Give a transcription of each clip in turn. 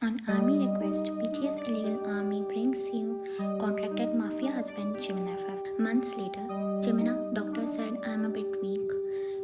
On army request, BTS illegal army brings you contracted Mafia husband JiminFF. Months later, Jimina, doctor said I'm a bit weak.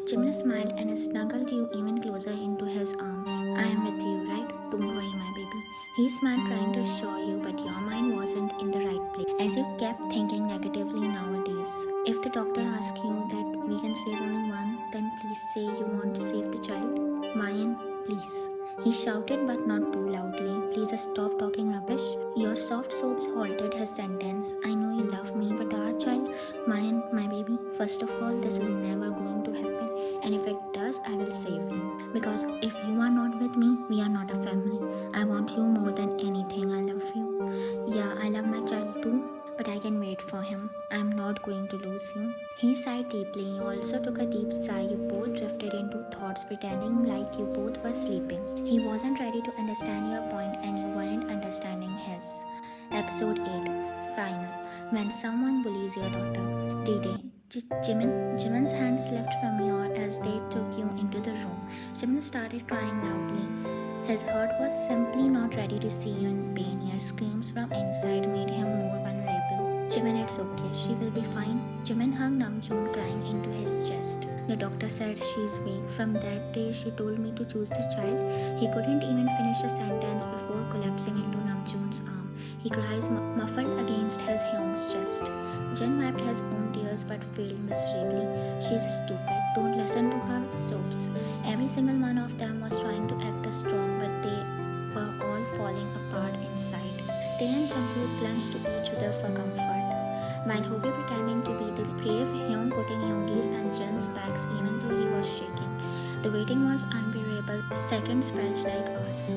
Jimin smiled and snuggled you even closer into his arms. I am with you, right? Don't worry, my baby. He smiled, trying to assure you, but your mind wasn't in the right place. As you kept thinking negatively nowadays, if the doctor asks you that we can save only one, then please say you want to save the child. Mayan, please. He shouted, but not too loudly. Please stop talking rubbish. Your soft sobs halted his sentence. I know you love me, but our child, Mayan, my baby, first of all, this is never going to happen. And if it does, I will save you. Because if you are not with me, we are not a family. I want you more than anything. I love you. Yeah, I love my child too, but I can wait for him. I'm not going to lose you. He sighed deeply. He also took a deep sigh. You both drifted into thoughts, pretending like you both were sleeping. He wasn't ready to understand your point, and you weren't understanding his. Episode 8 Final. When someone bullies your daughter. D-Day. Jimin's hand slipped from yours as they took you into the room. Jimin started crying loudly. His heart was simply not ready to see you in pain. Your screams from inside made him more vulnerable. Jimin, it's okay. She will be fine. Jimin hugged Namjoon, crying into his chest. The doctor said she's weak. From that day, she told me to choose the child. He couldn't even finish a sentence before collapsing into Namjoon's arm. He cries muffled against his Hyung's chest. Jin wiped his own tears but failed miserably. She's stupid. Don't listen to her sobs. Every single one of them was trying to act strong, but they were all falling apart inside. Tae and Jungkook plunged to each other for comfort, while Hobi pretending to be the brave Hyun putting Yoongi's and Jin's backs even though he was shaking. The waiting was unbearable. Seconds felt like hours.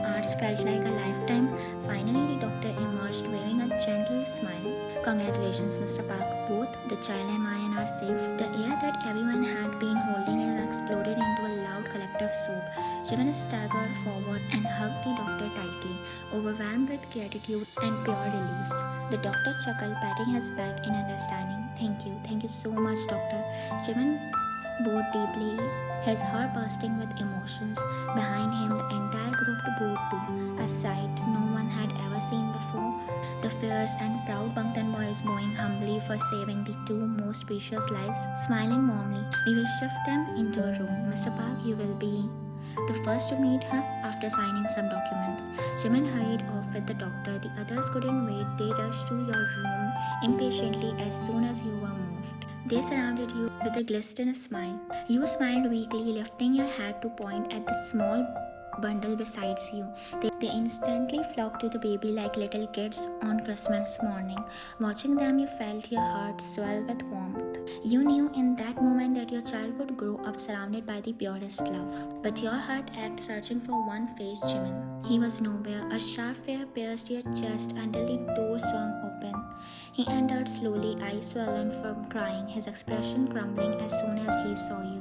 Hours felt like a lifetime. Finally, the doctor emerged wearing a gentle smile. Congratulations, Mr. Park. Both the child and Mayan are safe. The air that everyone had been holding in exploded into a loud collective sob. Jimin staggered forward and hugged the doctor tightly, overwhelmed with gratitude and pure relief. The doctor chuckled, patting his back in understanding. Thank you so much, doctor. Jimin bowed deeply, his heart bursting with emotions. Behind him, the entire group bowed too, a sight no one had ever seen before. The fierce and proud Bangtan boys bowing humbly for saving the two most precious lives, smiling warmly. We will shift them into a room. Mr. Park, you will be the first to meet her after signing some documents. Jimin hurried off with the doctor. The others couldn't wait. They rushed to your room impatiently as soon as you were moved. They surrounded you with a glistening smile. You smiled weakly, lifting your head to point at the small bundle beside you. They instantly flocked to the baby like little kids on Christmas morning. Watching them, you felt your heart swell with warmth. You knew in that moment that your child would grow up surrounded by the purest love. But your heart ached, searching for one face, Jimin. He was nowhere. A sharp fear pierced your chest until the door swung open. He entered slowly, eyes swollen from crying, his expression crumbling as soon as he saw you.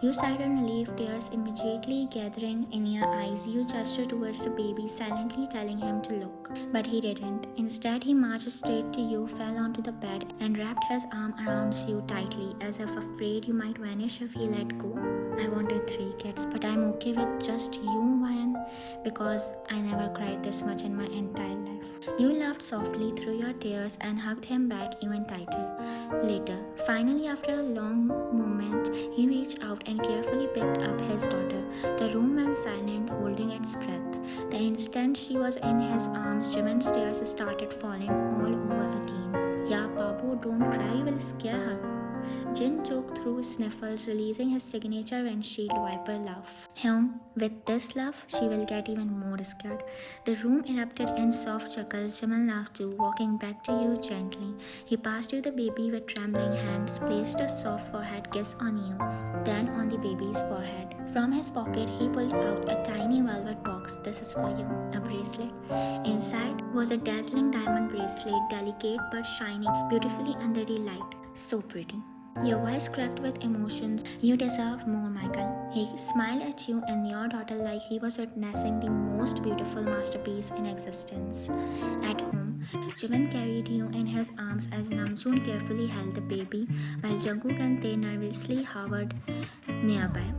You sighed in relief, tears immediately gathering in your eyes. You gestured towards the baby, silently telling him to look. But he didn't. Instead, he marched straight to you, fell onto the bed, and wrapped his arm around you tightly, as if afraid you might vanish if he let go. I wanted 3 kids, but I'm okay with just you, Ryan, because I never cried this much in my entire life. You laughed softly through your tears and hugged him back even tighter. Later, finally, after a long moment, he reached out and carefully picked up his daughter. The room went silent, holding its breath. The instant she was in his arms, Jimin's tears started falling all over again. Yeah, Babu, don't cry, you will scare her. Jin choked through sniffles, releasing his signature windshield wiper laugh. With this laugh, she will get even more scared. The room erupted in soft chuckles. Jimin laughed too, walking back to you gently. He passed you the baby with trembling hands, placed a soft forehead kiss on you, then on the baby's forehead. From his pocket, he pulled out a tiny velvet box. This is for you, a bracelet. Inside was a dazzling diamond bracelet, delicate but shining beautifully under the light. So pretty. Your voice cracked with emotions. You deserve more, Michael. He smiled at you and your daughter like he was witnessing the most beautiful masterpiece in existence. At home, Jimin carried you in his arms as Namjoon carefully held the baby, while Jungkook and Tae nervously hovered nearby.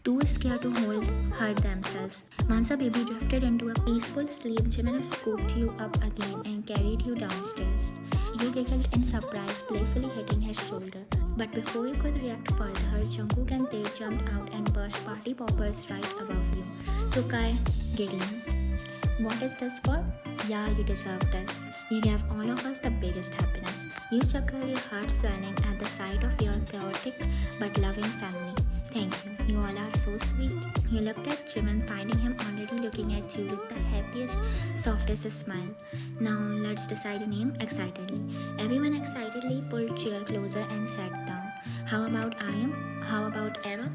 too scared to hold her themselves. Once the baby drifted into a peaceful sleep, Jimin scooped you up again and carried you downstairs. You giggled in surprise, playfully hitting his shoulder. But before you could react further, Jungkook and Tae jumped out and burst party poppers right above you. Sukai, giggling. What is this for? Yeah, you deserve this. You gave all of us the biggest happiness. You chuckled, your heart swelling at the sight of your chaotic but loving family. Thank you. You all are so sweet. You looked at Jimin, finding him already looking at you with the happiest, softest smile. Now let's decide a name excitedly. Everyone excitedly pulled chair closer and sat down. How about Aryam? How about Era?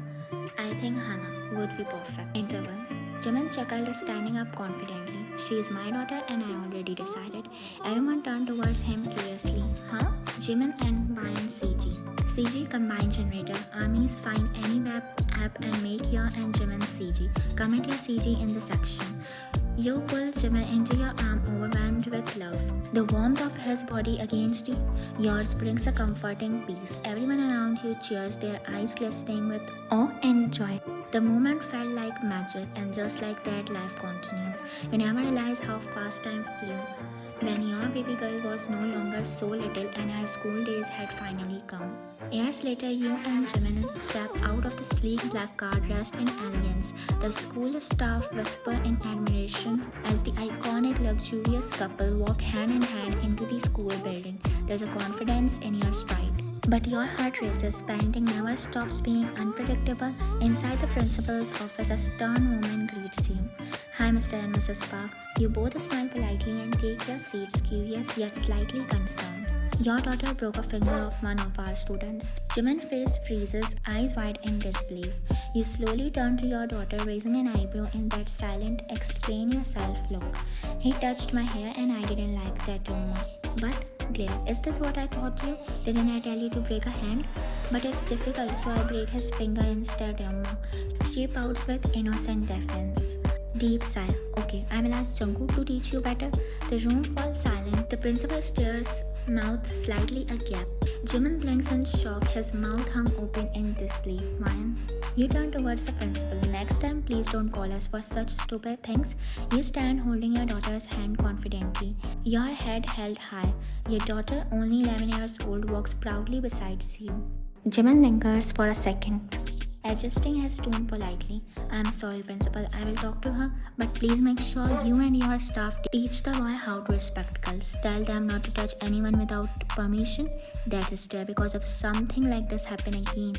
I think Hana would be perfect. Interval. Jimin chuckled, standing up confidently. She is my daughter and I already decided. Everyone turned towards him curiously. Huh? Jimin and Mayan CG. CG combined generator. Armies find any web app and make your and Jimin CG. Comment your CG in the section. You pull Jimin into your arm, overwhelmed with love. The warmth of his body against yours brings a comforting peace. Everyone around you cheers, their eyes glistening with awe and joy. The moment felt like magic, and just like that, life continued. You never realized how fast time flew. When your baby girl was no longer so little and her school days had finally come. Years later, you and Jimin step out of the sleek black car dressed in elegance. The school staff whisper in admiration as the iconic luxurious couple walk hand in hand into the school building. There's a confidence in your stride. But your heart races, parenting never stops being unpredictable. Inside the principal's office, a stern woman greets you. Hi, Mr. and Mrs. Park. You both smile politely and take your seats, curious yet slightly concerned. Your daughter broke a finger of one of our students. Jimin's face freezes, eyes wide in disbelief. You slowly turn to your daughter, raising an eyebrow in that silent, explain yourself look. He touched my hair and I didn't like that rumor. But, Claire, is this what I taught you? Didn't I tell you to break a hand? But it's difficult, so I break his finger instead, Amma. She pouts with innocent defiance. Deep sigh. Okay, I will ask Jungkook to teach you better. The room falls silent. The principal stares, mouth slightly agape. Jimin blinks in shock, his mouth hung open in disbelief. Mayan, you turn towards the principal. Next time, please don't call us for such stupid things. You stand holding your daughter's hand confidently, your head held high. Your daughter, only 11 years old, walks proudly beside you. Jimin lingers for a second, adjusting his tone politely. I'm sorry, principal, I will talk to her, but please make sure you and your staff teach the boy how to respect girls. Tell them not to touch anyone without permission. That is there because if something like this happen again,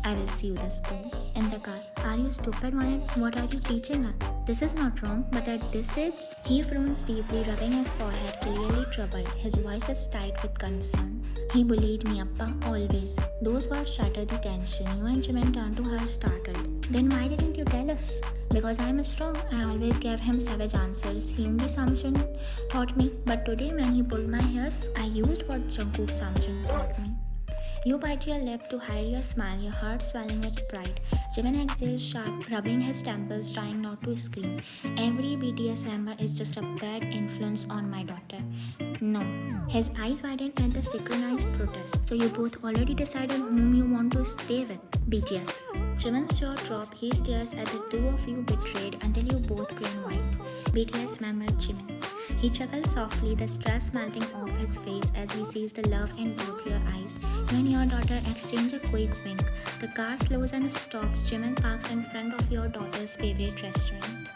I will see you the school. In the car, are you stupid, Mayan? What are you teaching her? This is not wrong, but at this age, he frowns deeply, rubbing his forehead, clearly troubled. His voice is tight with concern. He bullied me, Appa, always. Those words shattered the tension. You and Jimin turned to her startled. Then why didn't you tell us? Because I'm strong. I always gave him savage answers. Yoongi Samjun taught me, but today when he pulled my hairs, I used what Jungkook Samjun taught me. You bite your lip to hide your smile, your heart swelling with pride. Jimin exhales sharp, rubbing his temples, trying not to scream. Every BTS member is just a bad influence on my daughter. No. His eyes widened at the synchronized protest. So you both already decided whom you want to stay with. BTS. Jimin's jaw drops. He stares at the two of you betrayed until you both grin white. BTS member Jimin. He chuckles softly, the stress melting off his face as he sees the love in both your eyes. You and your daughter exchange a quick wink. The car slows and stops. Jimin parks in front of your daughter's favorite restaurant.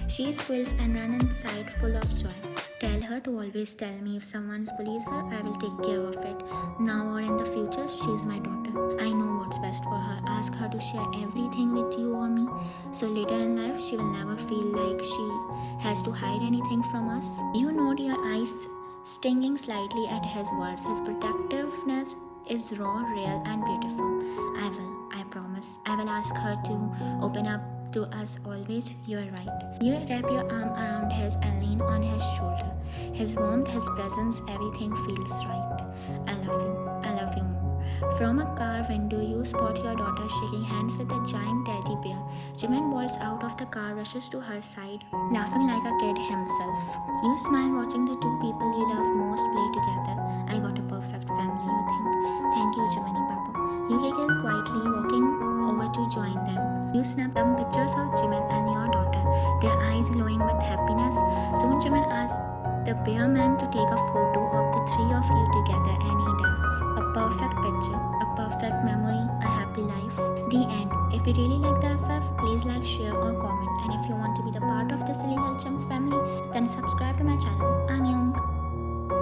She squeals and runs inside full of joy. Tell her to always tell me if someone bullies her, I will take care of it. Now or in the future, she is my daughter. I know what's best for her. Ask her to share everything with you or me. So later in life, she will never feel like she has to hide anything from us. You nod, your eyes stinging slightly at his words. His protectiveness is raw, real, and beautiful. I promise. I will ask her to open up to us always. You are right. You wrap your arm around his and lean on his shoulder. His warmth, his presence, everything feels right. I love you. I love you more. From a car window, you spot your daughter shaking hands with a giant teddy bear. Jimin bolts out of the car, rushes to her side, laughing like a kid himself. You smile watching the two people you love most play together. I got a perfect family, you think. Thank you, Jiminy Papa. You giggle quietly, walking over to join them. You snap the the bear man to take a photo of the three of you together, and he does. A perfect picture, a perfect memory, a happy life. The end. If you really like the FF, please like, share or comment, and if you want to be the part of this illegal chims family, then subscribe